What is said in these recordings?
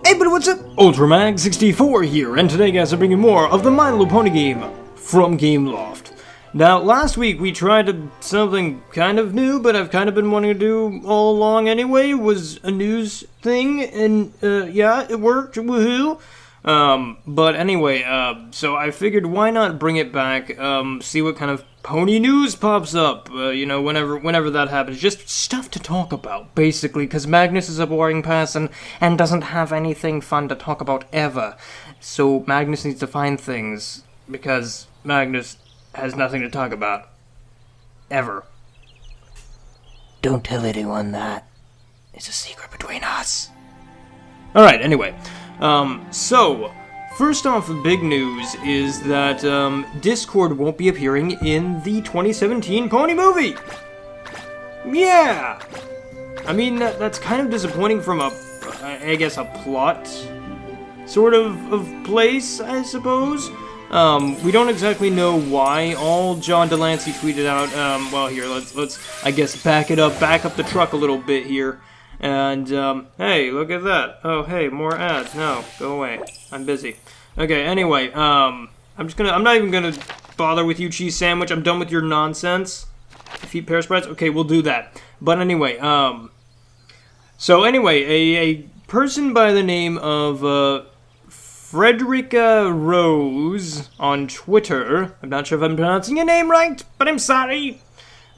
Hey, but what's up? Ultramag64 here, and today, guys, I'm bringing more of the My Little Pony game from Gameloft. Now, last week we tried something kind of new, but I've kind of been wanting to do all along anyway. It was a news thing, and yeah, it worked. Woohoo! But anyway, so I figured why not bring it back, see what kind of pony news pops up, you know, whenever that happens. Just stuff to talk about, basically, because Magnus is a boring person and doesn't have anything fun to talk about ever. So Magnus needs to find things, because Magnus has nothing to talk about. Ever. Don't tell anyone that. It's a secret between us. Alright, anyway. So, first off, the big news is that, Discord won't be appearing in the 2017 Pony movie! Yeah! I mean, that's kind of disappointing from I guess, a plot sort of place, I suppose. We don't exactly know why. All John Delancey tweeted out, well, here, let's, I guess, back up the truck a little bit here. And, hey, look at that. Oh, hey, more ads. No, go away. I'm busy. Okay, anyway, I'm not even gonna bother with you, cheese sandwich. I'm done with your nonsense. If you eat pear spreads? Okay, we'll do that. But anyway, so anyway, a person by the name of, Frederica Rose on Twitter. I'm not sure if I'm pronouncing your name right, but I'm sorry.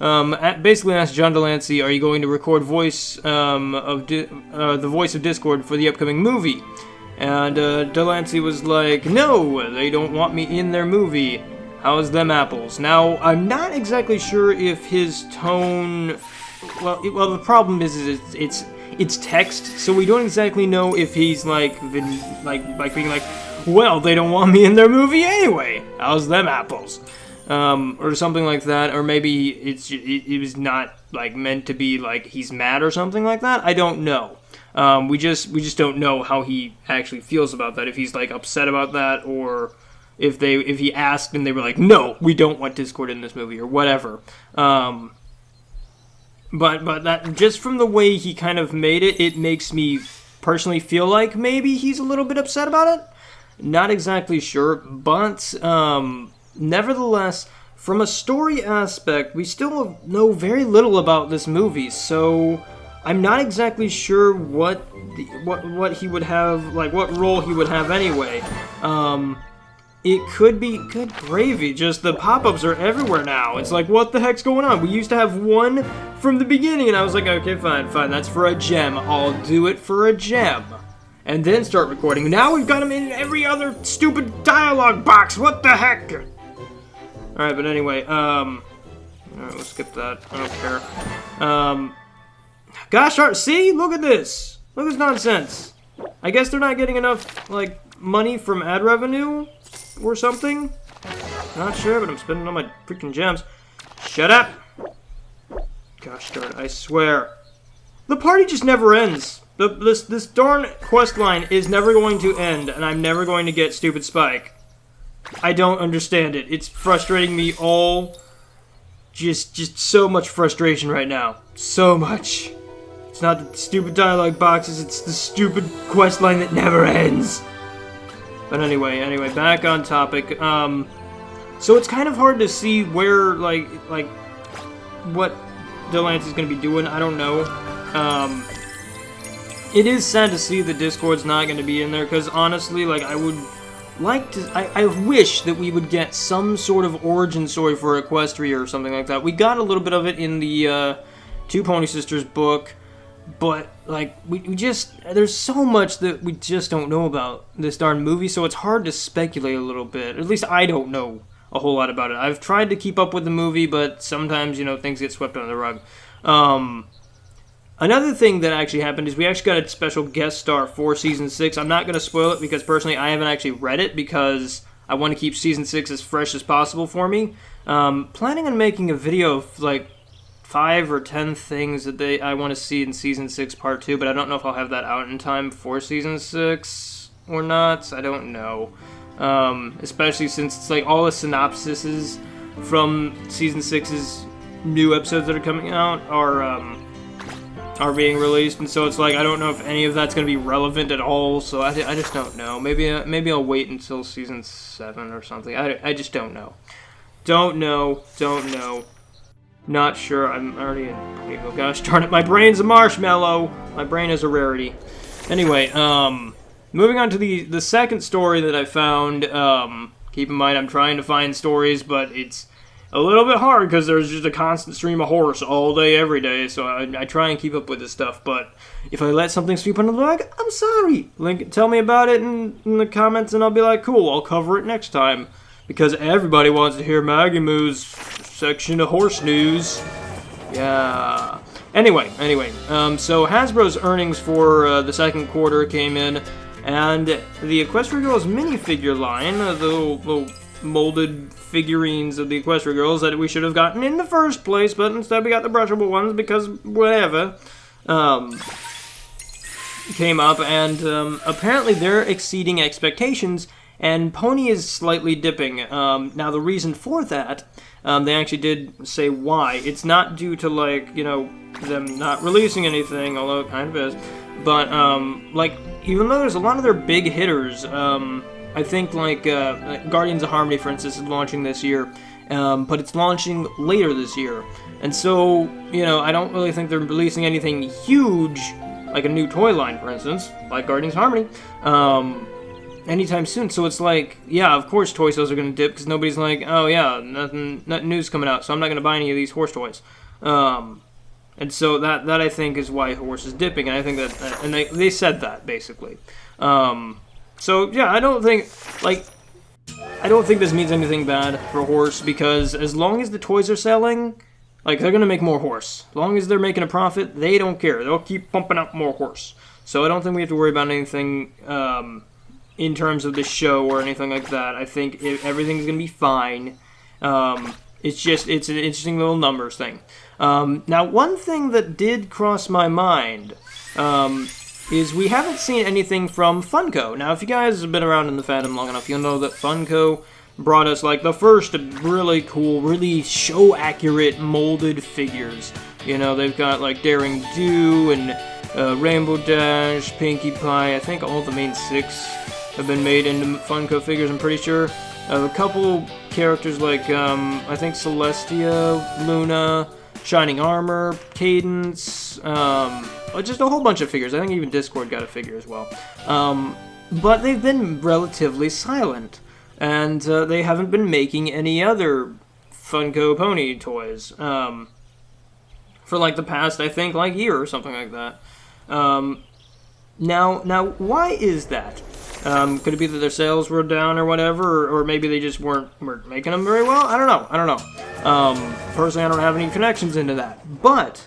Basically asked John Delancey, are you going to record voice the voice of Discord for the upcoming movie? And Delancey was like, no, they don't want me in their movie. How's them apples? Now, I'm not exactly sure if his tone... Well, the problem is it's text, so we don't exactly know if he's like being like, well, they don't want me in their movie anyway. How's them apples? Or something like that, or maybe it was not like meant to be like he's mad or something like that. I don't know. We just don't know how he actually feels about that. If he's like upset about that, or if he asked and they were like, no, we don't want Discord in this movie or whatever. But that just from the way he kind of made it, it makes me personally feel like maybe he's a little bit upset about it. Not exactly sure, but nevertheless, from a story aspect, we still know very little about this movie, so I'm not exactly sure what he would have, like what role he would have anyway. It could be good gravy, just the pop-ups are everywhere now. It's like, what the heck's going on? We used to have one from the beginning, and I was like, okay, fine, that's for a gem. I'll do it for a gem. And then start recording. Now we've got them in every other stupid dialogue box. What the heck? Alright, but anyway, alright, we'll skip that. I don't care. Gosh darn, see? Look at this. Look at this nonsense. I guess they're not getting enough, like, money from ad revenue or something? Not sure, but I'm spending all my freaking gems. Shut up! Gosh darn, I swear. The party just never ends. This darn quest line is never going to end, and I'm never going to get Stupid Spike. I don't understand it. It's frustrating me all. Just so much frustration right now. So much. It's not the stupid dialogue boxes, it's the stupid quest line that never ends. But anyway, back on topic. So it's kind of hard to see where, like what Delancey's gonna be doing. I don't know. It is sad to see that Discord's not gonna be in there, because honestly, like, I would like to... I wish that we would get some sort of origin story for Equestria or something like that. We got a little bit of it in the Two Pony Sisters book, but, like, we just... There's so much that we just don't know about this darn movie, so it's hard to speculate a little bit. At least I don't know a whole lot about it. I've tried to keep up with the movie, but sometimes, you know, things get swept under the rug. Another thing that actually happened is we actually got a special guest star for Season 6. I'm not going to spoil it because, personally, I haven't actually read it because I want to keep Season 6 as fresh as possible for me. Planning on making a video of, like, 5 or 10 things that I want to see in Season 6 Part 2, but I don't know if I'll have that out in time for Season 6 or not. I don't know. Especially since it's, like, all the synopsises from Season 6's new episodes that are coming out are are being released, and so it's like I don't know if any of that's going to be relevant at all. So I just don't know. Maybe I'll wait until season 7 or something. I just don't know. Don't know. Not sure. I'm already in. Oh gosh, darn it! My brain's a marshmallow. My brain is a rarity. Anyway, moving on to the second story that I found. Keep in mind, I'm trying to find stories, but it's a little bit hard because there's just a constant stream of horse all day, every day. So I try and keep up with this stuff. But if I let something sweep under the rug, I'm sorry. Tell me about it in the comments, and I'll be like, cool, I'll cover it next time. Because everybody wants to hear Maggie Moo's section of horse news. Yeah. Anyway, so Hasbro's earnings for the second quarter came in, and the Equestria Girls minifigure line, the little molded figurines of the Equestria Girls that we should have gotten in the first place, but instead we got the brushable ones because whatever, came up, and apparently they're exceeding expectations, and Pony is slightly dipping. Now the reason for that, they actually did say why. It's not due to, like, you know, them not releasing anything, although it kind of is, but, like, even though there's a lot of their big hitters, I think, like, Guardians of Harmony, for instance, is launching this year, but it's launching later this year, and so, you know, I don't really think they're releasing anything huge, like a new toy line, for instance, like Guardians of Harmony, anytime soon. So it's like, yeah, of course toy sales are going to dip because nobody's like, oh yeah, nothing new's coming out, so I'm not going to buy any of these horse toys. And so that I think is why horse is dipping, and I think that, and they said that basically. So yeah, I don't think this means anything bad for horse, because as long as the toys are selling, like, they're going to make more horse. As long as they're making a profit, they don't care. They'll keep pumping out more horse. So I don't think we have to worry about anything in terms of the show or anything like that. I think everything's going to be fine. It's an interesting little numbers thing. Now, one thing that did cross my mind is we haven't seen anything from Funko. Now, if you guys have been around in the fandom long enough, you'll know that Funko brought us, like, the first really cool, really show-accurate molded figures. You know, they've got, like, Daring Do and Rainbow Dash, Pinkie Pie. I think all the main 6 have been made into Funko figures, I'm pretty sure. A couple characters like, I think Celestia, Luna, Shining Armor, Cadence, just a whole bunch of figures. I think even Discord got a figure as well. But they've been relatively silent, and they haven't been making any other Funko Pony toys for, like, the past, I think, like, year or something like that. Now, why is that? Could it be that their sales were down or whatever, or maybe they just weren't making them very well? I don't know. Personally, I don't have any connections into that. But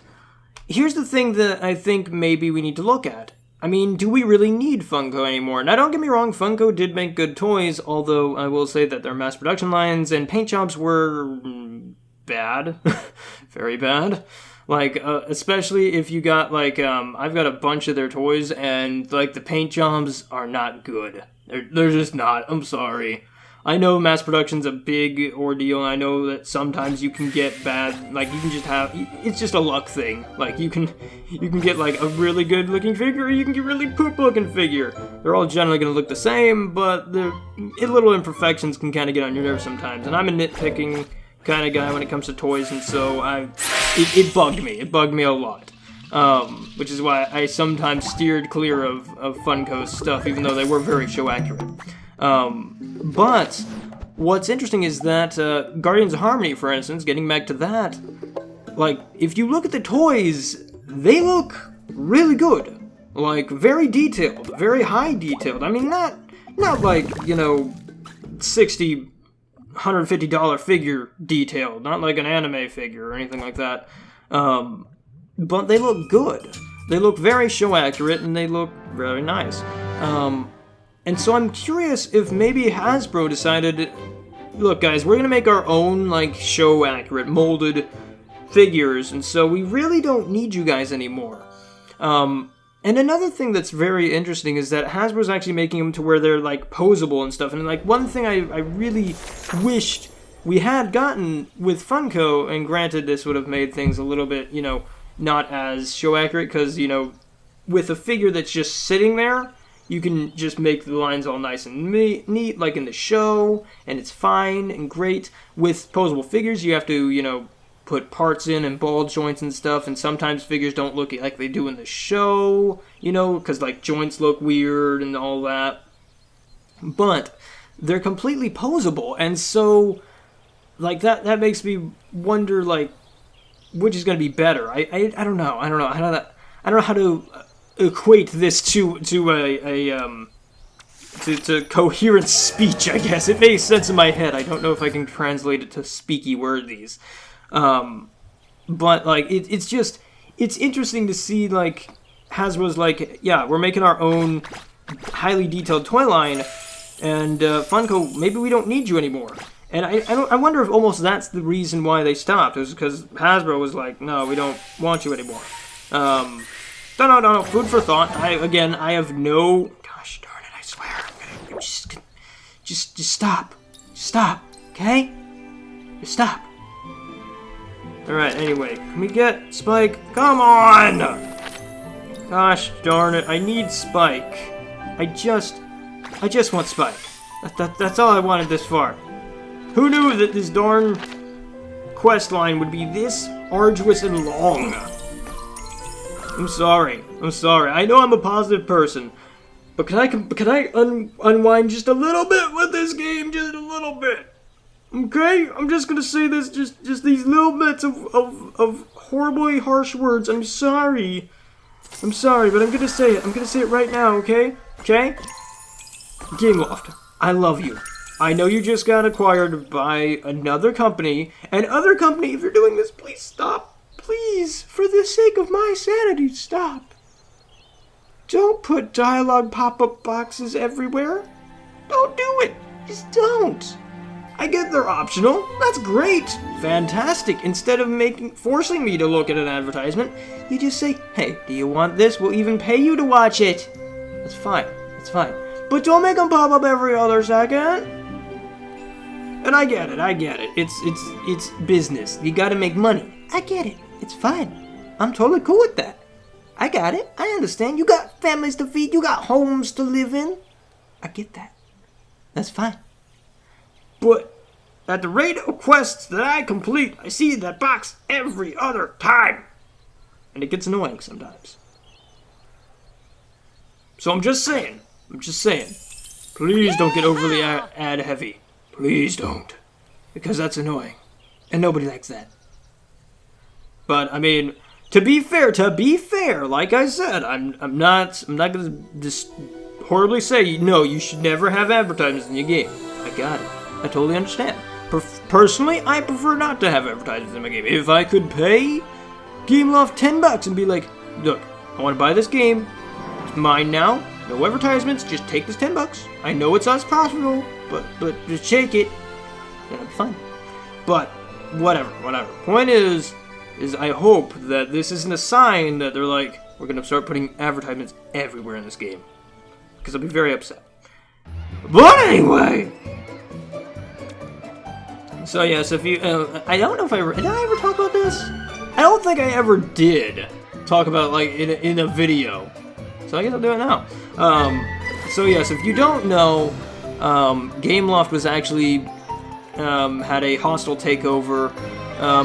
here's the thing that I think maybe we need to look at. I mean, do we really need Funko anymore? Now, don't get me wrong, Funko did make good toys, although I will say that their mass production lines and paint jobs were bad. Very bad. Like, especially if you got, like, I've got a bunch of their toys, and, like, the paint jobs are not good. They're just not. I'm sorry. I know mass production's a big ordeal, and I know that sometimes you can get bad, like, you can just have, it's just a luck thing. Like, you can get, like, a really good-looking figure, or you can get a really poop-looking figure. They're all generally going to look the same, but the little imperfections can kind of get on your nerves sometimes, and I'm a nitpicking kind of guy when it comes to toys, and so it bugged me. It bugged me a lot, which is why I sometimes steered clear of Funko's stuff, even though they were very show accurate. But what's interesting is that Guardians of Harmony, for instance, getting back to that, like, if you look at the toys, they look really good, like, very detailed, very high detailed. I mean, not like, you know, $150 figure detailed, not like an anime figure or anything like that. But they look good. They look very show accurate, and they look very nice. And so I'm curious if maybe Hasbro decided, look guys, we're gonna make our own, like, show accurate molded figures, and so we really don't need you guys anymore. And another thing that's very interesting is that Hasbro's actually making them to where they're, like, posable and stuff. And, like, one thing I really wished we had gotten with Funko, and granted this would have made things a little bit, you know, not as show accurate, because, you know, with a figure that's just sitting there, you can just make the lines all nice and neat, like in the show, and it's fine and great. With posable figures, you have to, you know, put parts in and ball joints and stuff, and sometimes figures don't look like they do in the show, you know, because, like, joints look weird and all that. But they're completely posable, and so, like, that makes me wonder, like, which is going to be better. I don't know. I don't know how to equate this to coherent speech, I guess. It makes sense in my head. I don't know if I can translate it to speaky wordies. But, like, it's interesting to see, like, Hasbro's like, yeah, we're making our own highly detailed toy line, and Funko, maybe we don't need you anymore. And I wonder if almost that's the reason why they stopped. It was because Hasbro was like, no, we don't want you anymore. No, food for thought. I have no... Gosh darn it, I swear. I'm just stop. Stop, okay? Just stop. Alright, anyway, can we get Spike? Come on! Gosh darn it, I need Spike. I just want Spike. That's all I wanted this far. Who knew that this darn quest line would be this arduous and long? I'm sorry. I know I'm a positive person, but can I unwind just a little bit with this game? Just a little bit. Okay? I'm just gonna say this, just these little bits of horribly harsh words. I'm sorry, but I'm gonna say it. I'm gonna say it right now, okay? Okay? Gameloft, I love you. I know you just got acquired by another company, and other company, if you're doing this, please stop. Please, for the sake of my sanity, stop. Don't put dialogue pop-up boxes everywhere. Don't do it. Just don't. I get they're optional. That's great. Fantastic. Instead of forcing me to look at an advertisement, you just say, hey, do you want this? We'll even pay you to watch it. That's fine. That's fine. But don't make them pop up every other second. And I get it. It's business. You gotta make money. I get it. It's fine. I'm totally cool with that. I got it. I understand. You got families to feed. You got homes to live in. I get that. That's fine. But at the rate of quests that I complete, I see that box every other time. And it gets annoying sometimes. So I'm just saying. Please don't get overly ad heavy. Please don't. Because that's annoying. And nobody likes that. But, I mean, to be fair, like I said, I'm not gonna just horribly say, no, you should never have advertisements in your game. I got it. I totally understand. Personally, I prefer not to have advertisements in my game. If I could pay Gameloft $10 and be like, look, I want to buy this game. It's mine now. No advertisements. Just take this $10. I know it's as possible, but just take it. Then I'm fine. But whatever. Point is I hope that this isn't a sign that they're like, we're gonna start putting advertisements everywhere in this game, because I'll be very upset. But anyway. So yes, if you, I don't know if did I ever talk about this? I don't think I ever did talk about it, like, in a video. So I guess I'll do it now. So yes, if you don't know, Gameloft was actually, had a hostile takeover,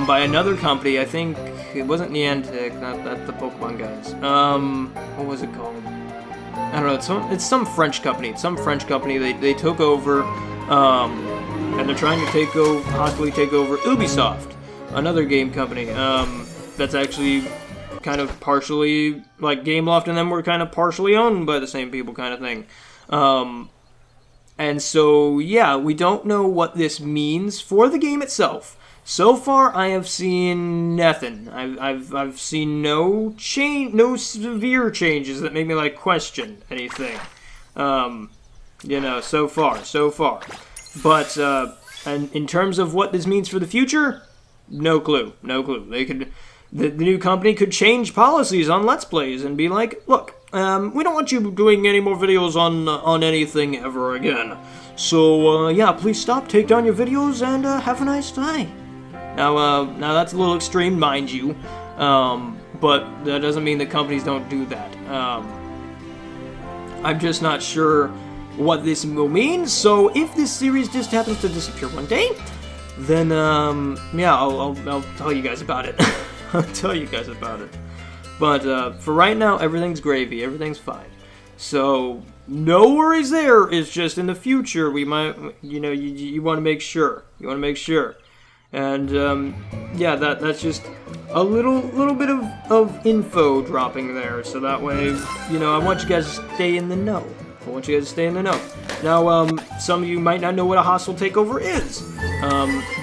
by another company. I think it wasn't Niantic, not the Pokemon guys. What was it called? I don't know, it's some French company. They took over, and they're trying to possibly take over Ubisoft, another game company, that's actually kind of partially, like, Gameloft and them were kind of partially owned by the same people, kind of thing. And so, yeah, we don't know what this means for the game itself. So far, I have seen nothing. I've seen no severe changes that make me, like, question anything. So far. But, and in terms of what this means for the future, no clue. The new company could change policies on Let's Plays and be like, look, we don't want you doing any more videos on anything ever again. So, yeah, please stop, take down your videos, and have a nice day. Now that's a little extreme, mind you. but that doesn't mean that companies don't do that. I'm just not sure what this will mean, so if this series just happens to disappear one day, then, yeah, I'll tell you guys about it. I'll tell you guys about it. But, for right now, everything's gravy, everything's fine. So, no worries there, it's just in the future, we might, you want to make sure. And, yeah, that's just a little bit of info dropping there, so that way, I want you guys to stay in the know. Now, some of you might not know what a hostile takeover is.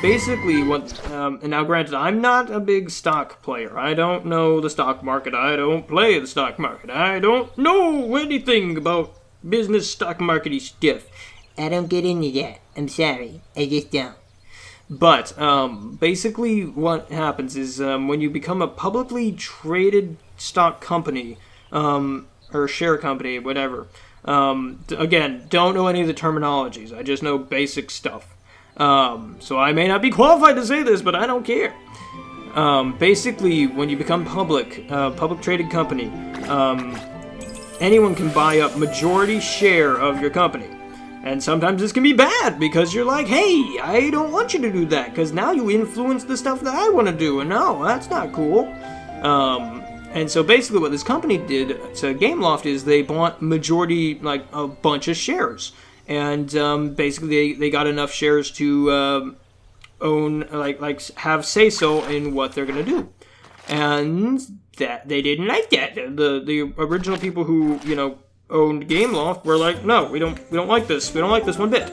Basically, and now granted, I'm not a big stock player. I don't know the stock market. I don't play the stock market. I don't know anything about business stock market-y stuff. I don't get into that. I'm sorry. I just don't. But, basically what happens is, when you become a publicly traded stock company, or share company, whatever, again, don't know any of the terminologies. I just know basic stuff. So I may not be qualified to say this, but I don't care. Basically, when you become public traded company, anyone can buy up majority share of your company. And sometimes this can be bad, because you're like, hey, I don't want you to do that, because now you influence the stuff that I want to do, and no, that's not cool. And so basically what this company did to Gameloft is they bought majority, like, a bunch of shares. And basically they got enough shares to own, like have say-so in what they're going to do. And that they didn't like that. The original people who, owned Gameloft were like, no, we don't like this. We don't like this one bit.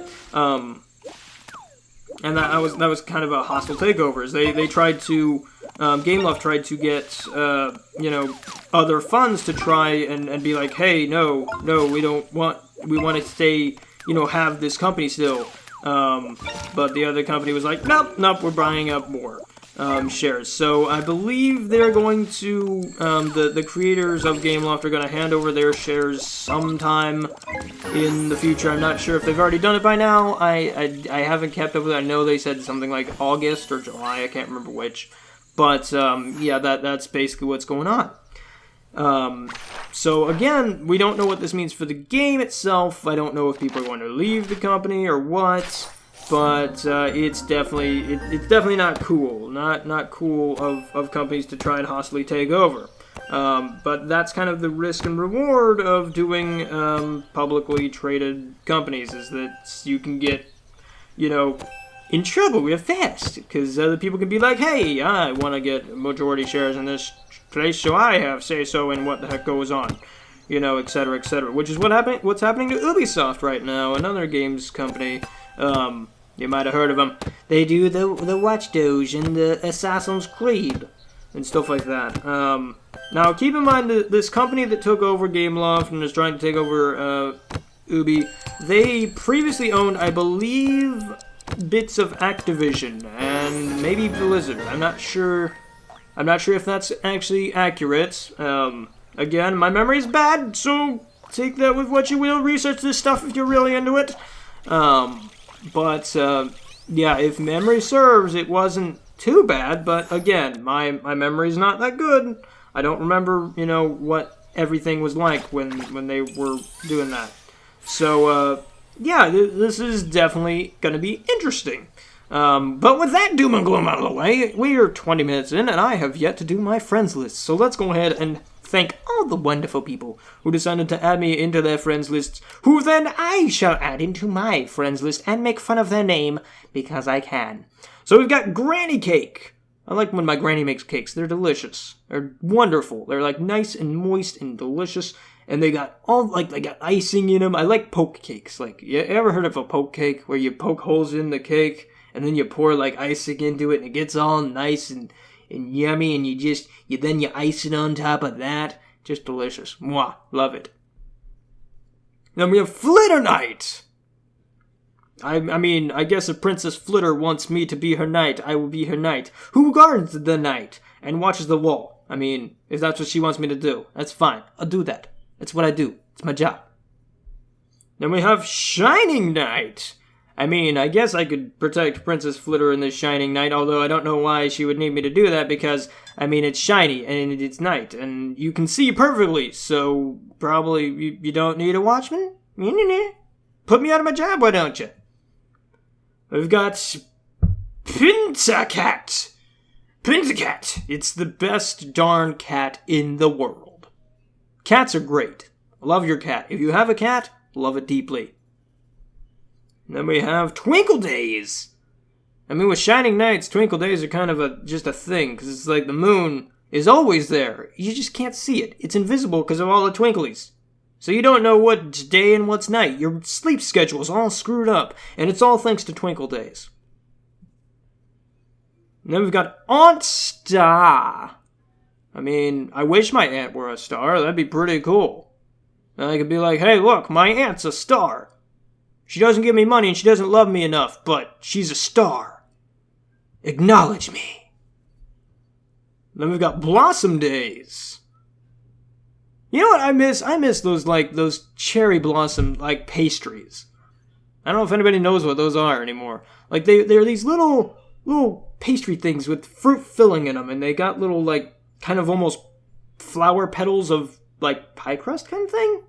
And that was kind of a hostile takeover. They tried to, Gameloft tried to get, other funds to try and be like, hey, no, we want to stay, have this company still. But the other company was like, nope, we're buying up more shares. So I believe they're going to, the creators of Gameloft are going to hand over their shares sometime in the future. I'm not sure if they've already done it by now. I haven't kept up with it. I know they said something like August or July. I can't remember which. But, yeah, that's basically what's going on. So, again, we don't know what this means for the game itself. I don't know if people are going to leave the company or what. But it's definitely not cool. Not cool of companies to try and hostily take over. But that's kind of the risk and reward of doing publicly traded companies, is that you can get, in trouble real fast, because other people can be like, hey, I want to get majority shares in this place, so I have say-so in what the heck goes on, etc., etc., which is what's happening to Ubisoft right now, another games company. You might have heard of them. They do the Watch Dogs and the Assassin's Creed and stuff like that. Now, keep in mind that this company that took over Gameloft and is trying to take over Ubi, they previously owned, I believe, bits of Activision and maybe Blizzard. I'm not sure if that's actually accurate. Again, my memory's bad, so take that with what you will. Research this stuff if you're really into it. But, yeah, if memory serves, it wasn't too bad, but again, my memory's not that good. I don't remember, what everything was like when they were doing that. So, yeah, this is definitely going to be interesting. But with that doom and gloom out of the way, we are 20 minutes in, and I have yet to do my friends list. So let's go ahead and thank all the wonderful people who decided to add me into their friends lists, who then I shall add into my friends list and make fun of their name, because I can. So we've got Granny Cake. I like when my granny makes cakes. They're delicious. They're wonderful. They're, like, nice and moist and delicious. And they got they got icing in them. I like poke cakes. Like, you ever heard of a poke cake where you poke holes in the cake and then you pour, like, icing into it and it gets all nice and yummy, and you ice it on top of that? Just delicious. Mwah. Love it. Then we have Flitter Knight. I mean, I guess if Princess Flitter wants me to be her knight, I will be her knight. Who guards the night and watches the wall? I mean, if that's what she wants me to do, that's fine. I'll do that. That's what I do. It's my job. Then we have Shining Knight. I mean, I guess I could protect Princess Flitter in this shining night, although I don't know why she would need me to do that because, I mean, it's shiny and it's night and you can see perfectly, so probably you don't need a watchman? Put me out of my job, why don't you? We've got Pintacat. Pintacat. It's the best darn cat in the world. Cats are great. Love your cat. If you have a cat, love it deeply. And then we have Twinkle Days. I mean, with shining nights, Twinkle Days are kind of just a thing, because it's like the moon is always there. You just can't see it. It's invisible because of all the twinklies. So you don't know what's day and what's night. Your sleep schedule's all screwed up, and it's all thanks to Twinkle Days. And then we've got Aunt Star. I mean, I wish my aunt were a star. That'd be pretty cool. Then I could be like, hey, look, my aunt's a star. She doesn't give me money and she doesn't love me enough, but she's a star. Acknowledge me. Then we've got Blossom Days. You know what I miss? I miss those cherry blossom, pastries. I don't know if anybody knows what those are anymore. Like, they're these little pastry things with fruit filling in them, and they got little, kind of almost flower petals of, pie crust kind of thing?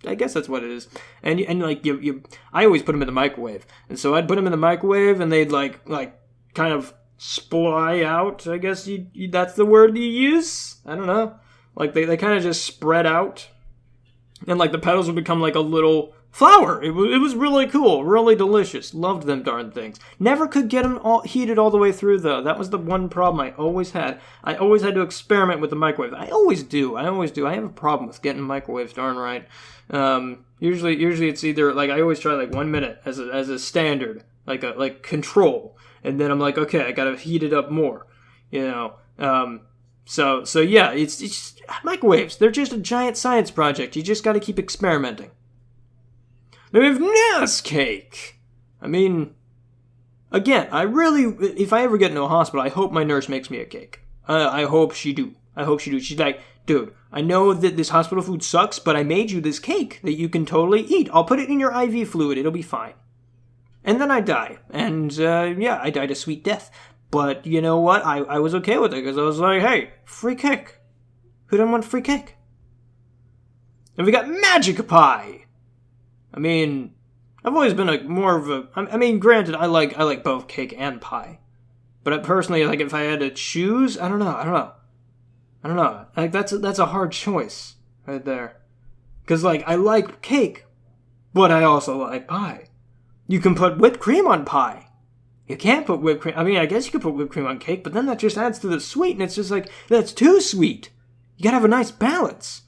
I guess that's what it is. And I always put them in the microwave. And so I'd put them in the microwave, and they'd, kind of sply out, I guess that's the word you use? I don't know. They kind of just spread out. And, the petals would become, a little flower. It was really cool. Really delicious. Loved them darn things. Never could get them all heated all the way through, though. That was the one problem I always had. I always had to experiment with the microwave. I always do. I have a problem with getting microwaves darn right. Usually it's either, I always try, 1 minute as a standard. Like control. And then I'm like, okay, I gotta heat it up more. So yeah, it's just, microwaves, they're just a giant science project. You just gotta keep experimenting. Then we have nurse cake. I mean, again, if I ever get into a hospital, I hope my nurse makes me a cake. I hope she do. She's like, dude, I know that this hospital food sucks, but I made you this cake that you can totally eat. I'll put it in your IV fluid. It'll be fine. And then I die. And, I died a sweet death. But you know what? I was okay with it because I was like, hey, free cake. Who doesn't want free cake? And we got magic pie. I mean, I've always been granted, I like both cake and pie. But personally, if I had to choose, I don't know. That's a hard choice right there. Because, I like cake, but I also like pie. You can put whipped cream on pie. You can't put whipped cream. I mean, I guess you could put whipped cream on cake, but then that just adds to the sweet, and it's just that's too sweet. You gotta have a nice balance.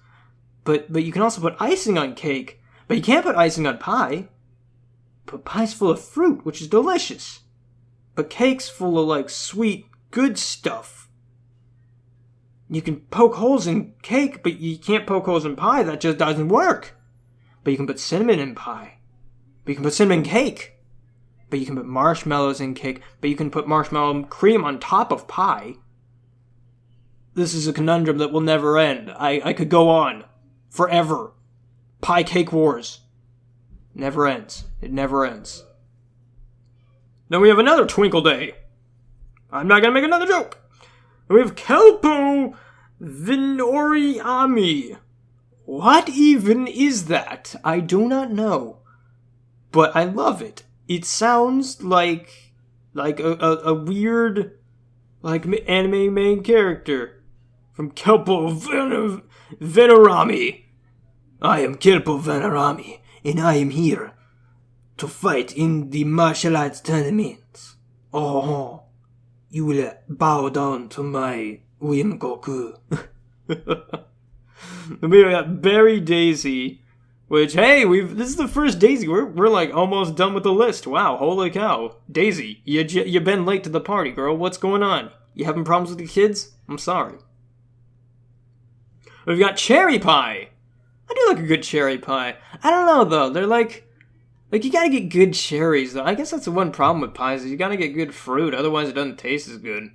But you can also put icing on cake, but you can't put icing on pie. But pie's full of fruit, which is delicious. But cake's full of, sweet, good stuff. You can poke holes in cake, but you can't poke holes in pie. That just doesn't work. But you can put cinnamon in pie. But you can put cinnamon in cake. But you can put marshmallows in cake. But you can put marshmallow cream on top of pie. This is a conundrum that will never end. I could go on forever. Pie cake wars. Never ends. It never ends. Then we have another Twinkle Day. I'm not gonna make another joke. We have Kelpo Vinoriami. What even is that? I do not know. But I love it. It sounds like a weird, anime main character from Kelpo Venorami. I am Kelpo Venorami, and I am here to fight in the martial arts tournament. Oh, you will bow down to my whim, Goku. We got Berry Daisy, which, hey, this is the first Daisy. We're almost done with the list. Wow, holy cow. Daisy, you've been late to the party, girl. What's going on? You having problems with the kids? I'm sorry. We've got Cherry Pie. I do like a good cherry pie. I don't know, though. They're you gotta get good cherries, though. I guess that's the one problem with pies, is you gotta get good fruit, otherwise it doesn't taste as good.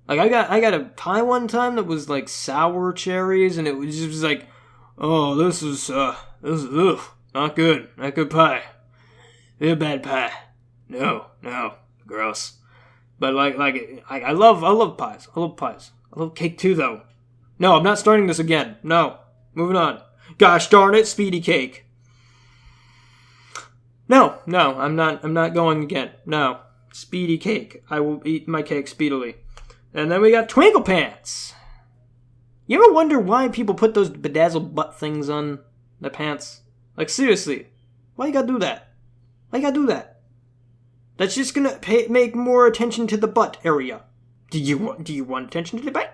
I got a pie one time that was, sour cherries, and it was just oh, this is not good. Not good pie. Real bad pie. No, gross. But I love pies. I love pies. I love cake too, though. No, I'm not starting this again. No, moving on. Gosh darn it, Speedy Cake. No, I'm not going again. No, Speedy Cake. I will eat my cake speedily. And then we got Twinkle Pants. You ever wonder why people put those bedazzled butt things on their pants? Like, seriously, why you gotta do that? Why you gotta do that? That's just gonna make more attention to the butt area. Do you want attention to the butt?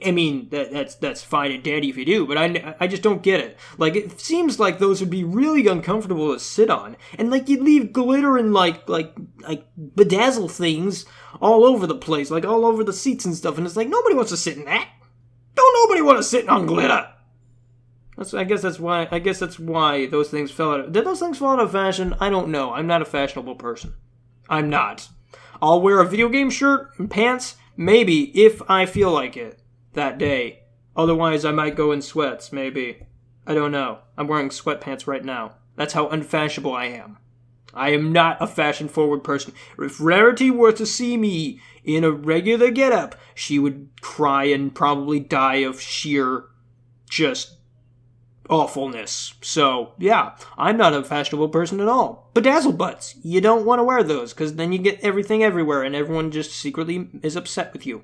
I mean, that's fine and dandy if you do, but I just don't get it. Like, it seems like those would be really uncomfortable to sit on, and like you'd leave glitter and like bedazzle things all over the place, like all over the seats and stuff, and it's like nobody wants to sit in that. Don't nobody want to sit on glitter. I guess that's why those things fell out of... Did those things fall out of fashion? I don't know. I'm not a fashionable person. I'm not. I'll wear a video game shirt and pants, maybe, if I feel like it that day. Otherwise, I might go in sweats, maybe. I don't know. I'm wearing sweatpants right now. That's how unfashionable I am. I am not a fashion-forward person. If Rarity were to see me in a regular getup, she would cry and probably die of sheer just awfulness. So, yeah, I'm not a fashionable person at all. Bedazzle butts. You don't want to wear those, because then you get everything everywhere, and everyone just secretly is upset with you.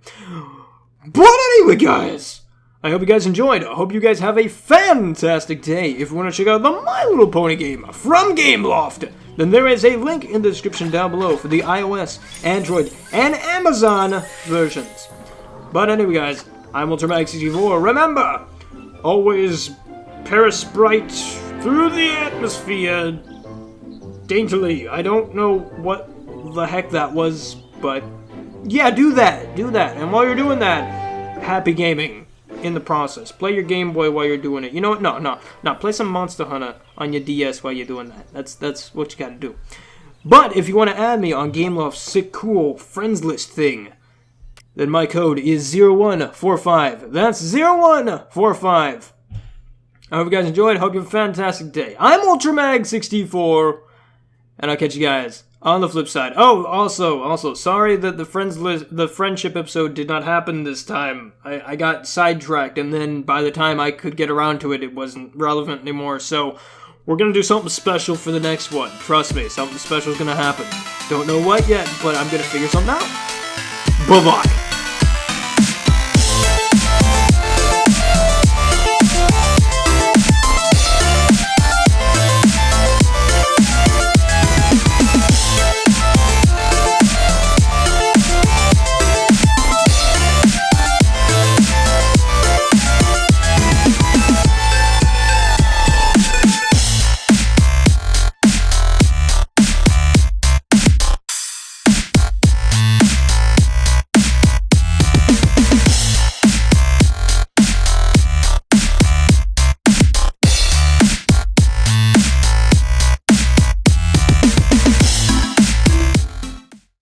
But anyway, guys, I hope you guys enjoyed. I hope you guys have a fantastic day. If you want to check out the My Little Pony game from Gameloft, then there is a link in the description down below for the iOS, Android, and Amazon versions. But anyway, guys, I'm Ultramag64. Remember, always Parasprite through the atmosphere daintily. I don't know what the heck that was, but yeah, do that. And while you're doing that, happy gaming in the process. Play your Game Boy while you're doing it. You know what? No. Play some Monster Hunter on your DS while you're doing that. That's what you gotta do. But if you want to add me on Gameloft's sick, cool friends list thing, then my code is 0145. That's 0145. I hope you guys enjoyed. Hope you have a fantastic day. I'm Ultramag64, and I'll catch you guys on the flip side. Oh, also, sorry that the friendship episode did not happen this time. I got sidetracked, and then by the time I could get around to it, it wasn't relevant anymore. So we're gonna do something special for the next one. Trust me, something special is gonna happen. Don't know what yet, but I'm gonna figure something out. Bye-bye.